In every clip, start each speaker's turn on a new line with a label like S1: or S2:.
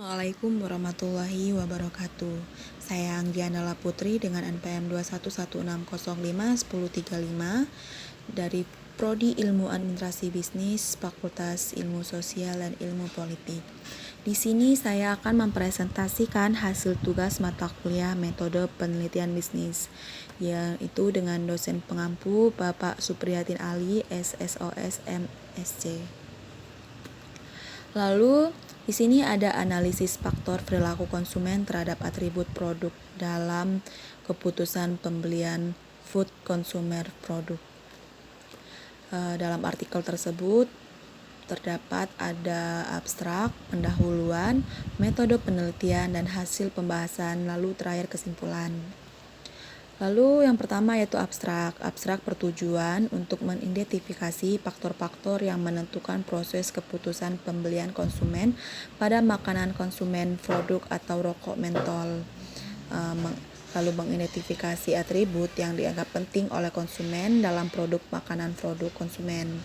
S1: Assalamualaikum warahmatullahi wabarakatuh. Saya Anggiana Putri dengan NPM 211605103 dari Prodi Ilmu Administrasi Bisnis, Fakultas Ilmu Sosial dan Ilmu Politik. Di sini saya akan mempresentasikan hasil tugas mata kuliah metode penelitian bisnis, yaitu dengan dosen pengampu Bapak Supriyatin Ali, SSOS MSc. Lalu di sini ada analisis faktor perilaku konsumen terhadap atribut produk dalam keputusan pembelian food consumer produk. Dalam artikel tersebut terdapat ada abstrak, pendahuluan, metode penelitian, dan hasil pembahasan, lalu terakhir kesimpulan. Lalu yang pertama yaitu abstrak. Abstrak bertujuan untuk mengidentifikasi faktor-faktor yang menentukan proses keputusan pembelian konsumen pada makanan konsumen, produk atau rokok mentol. Lalu mengidentifikasi atribut yang dianggap penting oleh konsumen dalam produk makanan produk konsumen.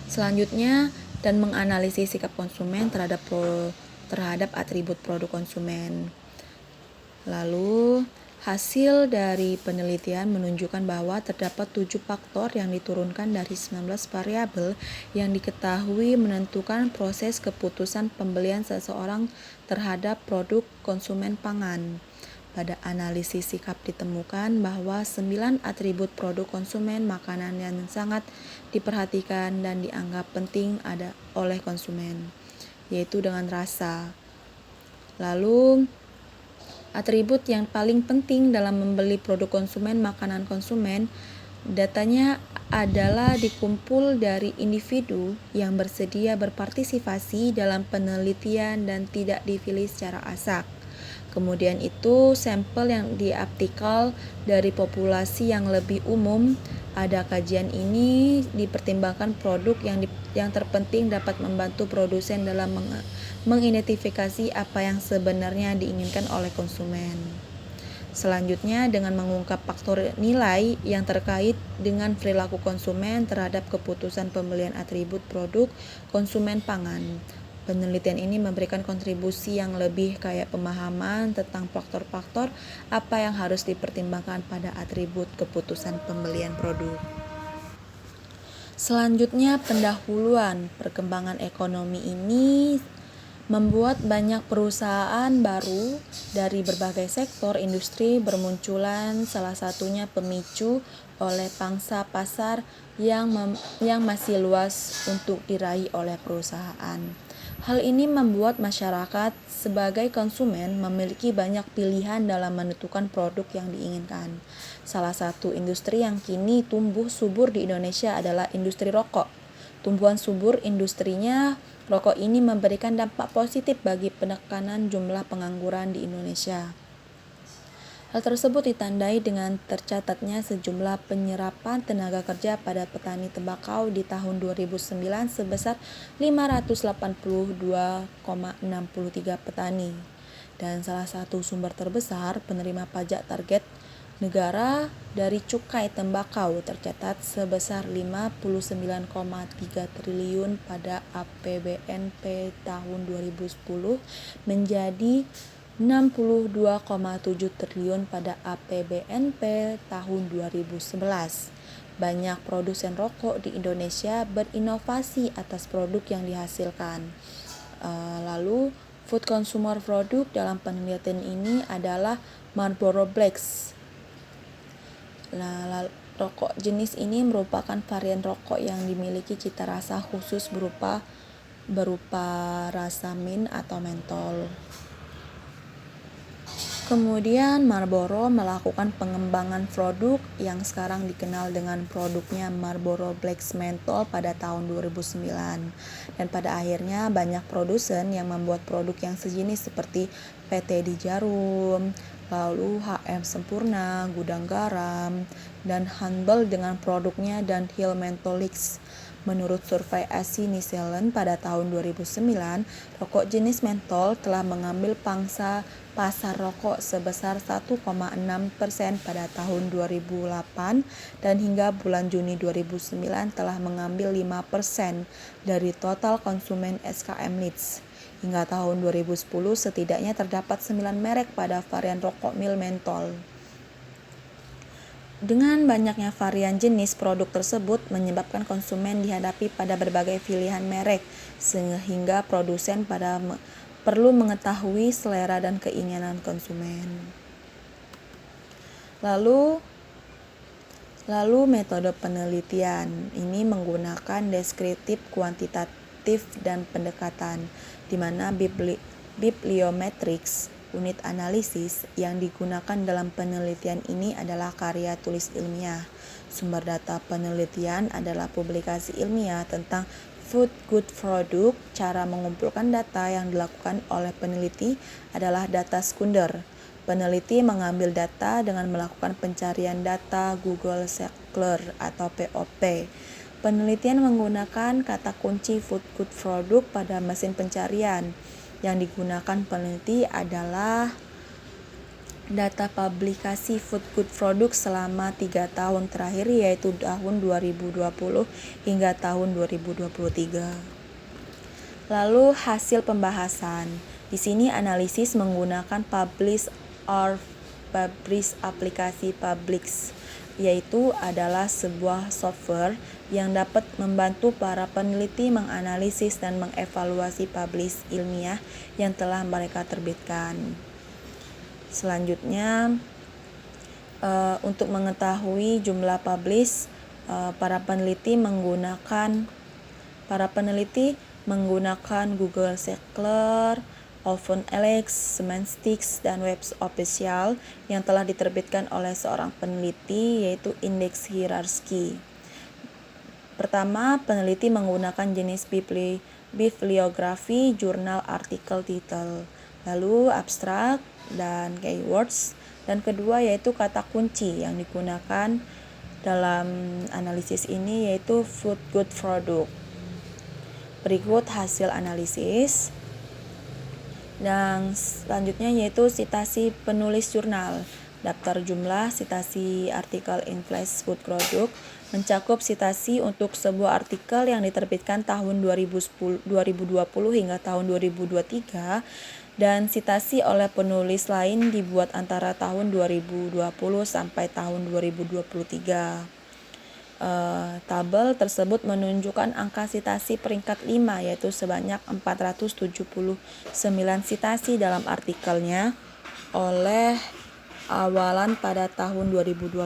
S1: Selanjutnya, dan menganalisis sikap konsumen terhadap atribut produk konsumen. Lalu hasil dari penelitian menunjukkan bahwa terdapat 7 faktor yang diturunkan dari 19 variabel yang diketahui menentukan proses keputusan pembelian seseorang terhadap produk konsumen pangan. Pada analisis sikap ditemukan bahwa 9 atribut produk konsumen makanan yang sangat diperhatikan dan dianggap penting ada oleh konsumen, yaitu dengan rasa. Lalu atribut yang paling penting dalam membeli produk konsumen makanan konsumen, datanya adalah dikumpul dari individu yang bersedia berpartisipasi dalam penelitian dan tidak dipilih secara acak. Kemudian itu sampel yang diaptikal dari populasi yang lebih umum. Ada kajian ini dipertimbangkan produk yang terpenting dapat membantu produsen dalam mengidentifikasi apa yang sebenarnya diinginkan oleh konsumen. Selanjutnya dengan mengungkap faktor nilai yang terkait dengan perilaku konsumen terhadap keputusan pembelian atribut produk konsumen pangan. Penelitian ini memberikan kontribusi yang lebih kaya pemahaman tentang faktor-faktor apa yang harus dipertimbangkan pada atribut keputusan pembelian produk. Selanjutnya pendahuluan. Perkembangan ekonomi ini membuat banyak perusahaan baru dari berbagai sektor industri bermunculan, salah satunya pemicu oleh pangsa pasar yang masih luas untuk diraih oleh perusahaan. Hal ini membuat masyarakat sebagai konsumen memiliki banyak pilihan dalam menentukan produk yang diinginkan. Salah satu industri yang kini tumbuh subur di Indonesia adalah industri rokok. Tumbuhan subur industrinya rokok ini memberikan dampak positif bagi penekanan jumlah pengangguran di Indonesia. Hal tersebut ditandai dengan tercatatnya sejumlah penyerapan tenaga kerja pada petani tembakau di tahun 2009 sebesar 582,63 petani. Dan salah satu sumber terbesar penerima pajak target negara dari cukai tembakau tercatat sebesar 59,3 triliun pada APBNP tahun 2010 menjadi 62,7 triliun pada APBNP tahun 2011. Banyak produsen rokok di Indonesia berinovasi atas produk yang dihasilkan. Lalu food consumer produk dalam penelitian ini adalah Marlboro Blacks. Rokok jenis ini merupakan varian rokok yang dimiliki cita rasa khusus berupa rasa mint atau mentol. Kemudian Marlboro melakukan pengembangan produk yang sekarang dikenal dengan produknya Marlboro Blacks Menthol pada tahun 2009. Dan pada akhirnya banyak produsen yang membuat produk yang sejenis seperti PT Di Jarum, lalu HM Sempurna, Gudang Garam, dan Humble dengan produknya Dunhill Mentholix. Menurut survei AC Nielsen pada tahun 2009, rokok jenis mentol telah mengambil pangsa pasar rokok sebesar 1,6% pada tahun 2008 dan hingga bulan Juni 2009 telah mengambil 5% dari total konsumen SKM Needs. Hingga tahun 2010 setidaknya terdapat 9 merek pada varian rokok mil mentol. Dengan banyaknya varian jenis produk tersebut menyebabkan konsumen dihadapi pada berbagai pilihan merek, sehingga produsen perlu mengetahui selera dan keinginan konsumen. Lalu metode penelitian ini menggunakan deskriptif, kuantitatif, dan pendekatan, di mana bibliometrics, unit analisis yang digunakan dalam penelitian ini adalah karya tulis ilmiah. Sumber data penelitian adalah publikasi ilmiah tentang food good product. Cara mengumpulkan data yang dilakukan oleh peneliti adalah data sekunder. Peneliti mengambil data dengan melakukan pencarian data Google Scholar atau POP. Penelitian menggunakan kata kunci food good product pada mesin pencarian. Yang digunakan peneliti adalah data publikasi food good product selama 3 tahun terakhir, yaitu tahun 2020 hingga tahun 2023. Lalu hasil pembahasan. Di sini analisis menggunakan publish aplikasi Publix, yaitu adalah sebuah software yang dapat membantu para peneliti menganalisis dan mengevaluasi publish ilmiah yang telah mereka terbitkan. Selanjutnya, untuk mengetahui jumlah publish, para peneliti menggunakan Google Scholar, OpenAlex, Semantics, dan Web Official yang telah diterbitkan oleh seorang peneliti, yaitu Index Hierarchy. Pertama, peneliti menggunakan jenis bibliografi, jurnal, artikel, titel, lalu abstrak dan keywords, dan kedua yaitu kata kunci yang digunakan dalam analisis ini yaitu food good product. Berikut hasil analisis. Dan selanjutnya yaitu citasi penulis jurnal. Daftar jumlah citasi artikel in Flash Food Product mencakup citasi untuk sebuah artikel yang diterbitkan tahun 2020 hingga tahun 2023, dan citasi oleh penulis lain dibuat antara tahun 2020 sampai tahun 2023. Tabel tersebut menunjukkan angka citasi peringkat 5, yaitu sebanyak 479 citasi dalam artikelnya oleh awalan pada tahun 2020.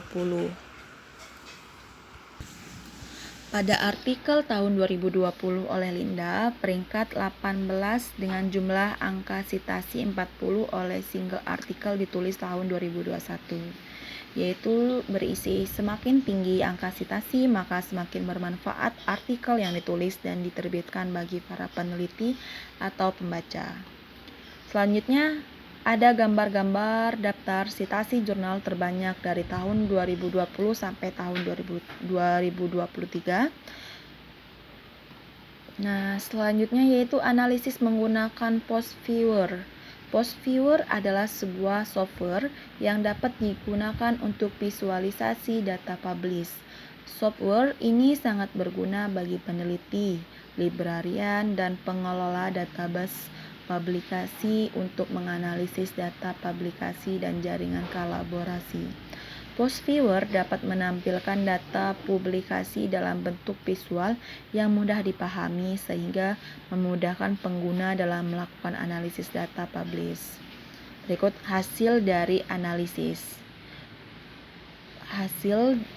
S1: Pada artikel tahun 2020 oleh Linda, peringkat 18 dengan jumlah angka citasi 40 oleh single artikel ditulis tahun 2021, yaitu berisi semakin tinggi angka citasi maka semakin bermanfaat artikel yang ditulis dan diterbitkan bagi para peneliti atau pembaca. Selanjutnya, ada gambar-gambar daftar citasi jurnal terbanyak dari tahun 2020 sampai tahun 2023. Nah, selanjutnya yaitu analisis menggunakan PostViewer. PostViewer adalah sebuah software yang dapat digunakan untuk visualisasi data publish. Software ini sangat berguna bagi peneliti, librarian, dan pengelola database publikasi untuk menganalisis data publikasi dan jaringan kolaborasi. PostViewer dapat menampilkan data publikasi dalam bentuk visual yang mudah dipahami sehingga memudahkan pengguna dalam melakukan analisis data publish. Berikut hasil dari analisis.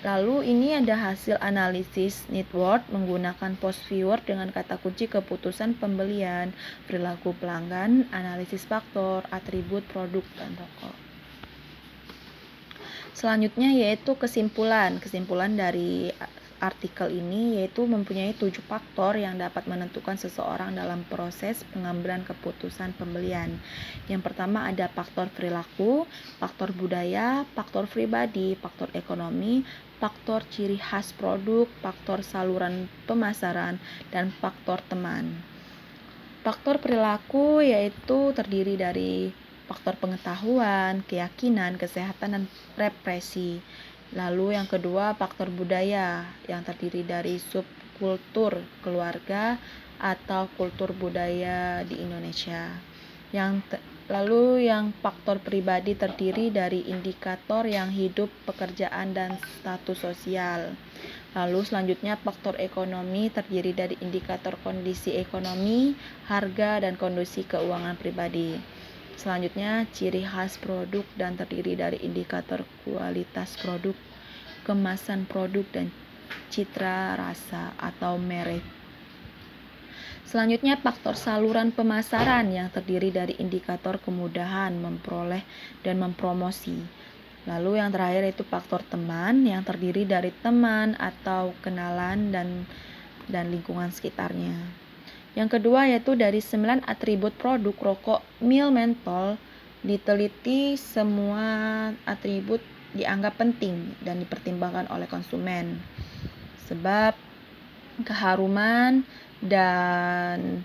S1: Lalu ini ada hasil analisis net worth menggunakan PostViewer dengan kata kunci keputusan pembelian, perilaku pelanggan, analisis faktor, atribut produk dan toko. Selanjutnya yaitu kesimpulan dari artikel ini yaitu mempunyai 7 faktor yang dapat menentukan seseorang dalam proses pengambilan keputusan pembelian. Yang pertama ada faktor perilaku, faktor budaya, faktor pribadi, faktor ekonomi, faktor ciri khas produk, faktor saluran pemasaran, dan faktor teman. Faktor perilaku yaitu terdiri dari faktor pengetahuan, keyakinan, kesehatan, dan represi. Lalu yang kedua faktor budaya yang terdiri dari subkultur, keluarga, atau kultur budaya di Indonesia. Lalu yang faktor pribadi terdiri dari indikator yang hidup, pekerjaan, dan status sosial. Lalu selanjutnya faktor ekonomi terdiri dari indikator kondisi ekonomi, harga, dan kondisi keuangan pribadi. Selanjutnya ciri khas produk dan terdiri dari indikator kualitas produk, kemasan produk, dan citra rasa atau merek. Selanjutnya faktor saluran pemasaran yang terdiri dari indikator kemudahan memperoleh dan mempromosi. Lalu yang terakhir itu faktor teman yang terdiri dari teman atau kenalan dan lingkungan sekitarnya. Yang kedua yaitu dari 9 atribut produk rokok mil mentol, diteliti semua atribut dianggap penting dan dipertimbangkan oleh konsumen. Sebab keharuman dan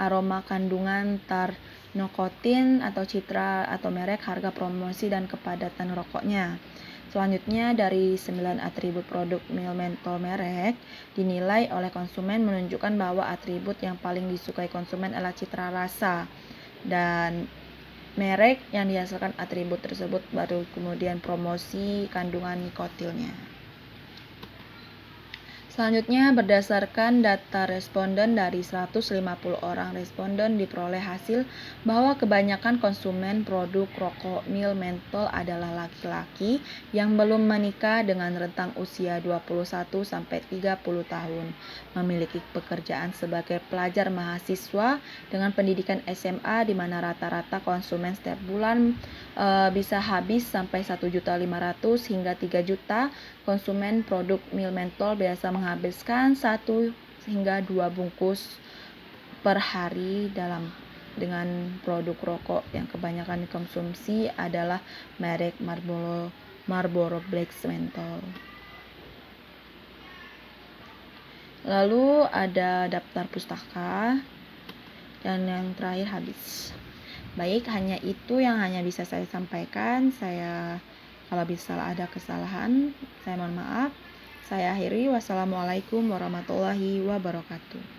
S1: aroma kandungan nikotin atau citra atau merek, harga promosi, dan kepadatan rokoknya. Selanjutnya dari 9 atribut produk mil mentol merek dinilai oleh konsumen menunjukkan bahwa atribut yang paling disukai konsumen adalah citra rasa dan merek yang dihasilkan atribut tersebut, baru kemudian promosi kandungan nikotinnya. Selanjutnya, berdasarkan data responden dari 150 orang responden diperoleh hasil bahwa kebanyakan konsumen produk rokok mil mentol adalah laki-laki yang belum menikah dengan rentang usia 21 sampai 30 tahun, memiliki pekerjaan sebagai pelajar mahasiswa dengan pendidikan SMA di mana rata-rata konsumen setiap bulan bisa habis sampai 1.500.000 hingga 3 juta. Konsumen produk mil mentol biasa menghabiskan 1 hingga 2 bungkus per hari dengan produk rokok yang kebanyakan dikonsumsi adalah merek Marlboro Black Menthol. Lalu ada daftar pustaka dan yang terakhir habis. Baik, hanya itu yang bisa saya sampaikan. Kalau bisa ada kesalahan, saya mohon maaf. Saya akhiri. Wassalamualaikum warahmatullahi wabarakatuh.